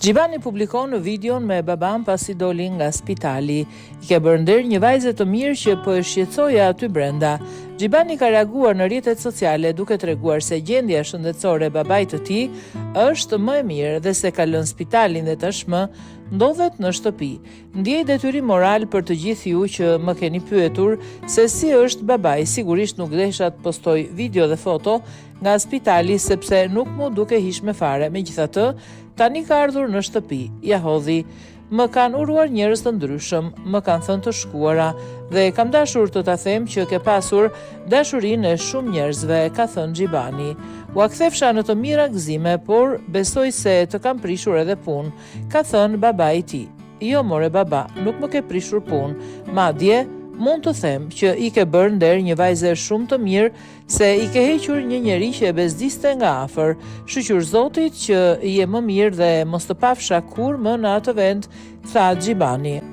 Gjibani publikon në videon me baban pasi doli nga spitali. I ke bërë nder një vajze të mirë që po e shqetësoja aty brenda. Gjibani ka reaguar në rrjetet sociale duke treguar se gjendja shëndetësore e babait të tij është më e mirë dhe se ka lënë spitalin dhe tashmë ndodhet në shtëpi. Ndjej detyrim moral për të gjithë ju që më keni pyetur se si është babai. Sigurisht nuk desha të postoj video dhe foto nga spitali sepse nuk mu duke hishme fare. Megjithatë, tani ka ardhur në shtëpi. Ja hodhi. Më kanë uruar njerëz të ndryshëm, më kanë thënë të shkuara dhe kam dashur të ta them që ke pasur dashurinë e shumë njerëzve, ka thënë Gjibani. Ua kthefsha në të mira gëzime, por besoj se të kam prishur edhe punë, ka thënë babai i tij. Jo more baba, nuk më ke prishur punë, madje mund të them që i ke bërë nder një vajze shumë të mirë se i ke hequr një njeri që e bezdiste nga afër. Shqyr Zotit që je më mirë dhe mos të pafsha kur më në atë vend, tha Gjibani.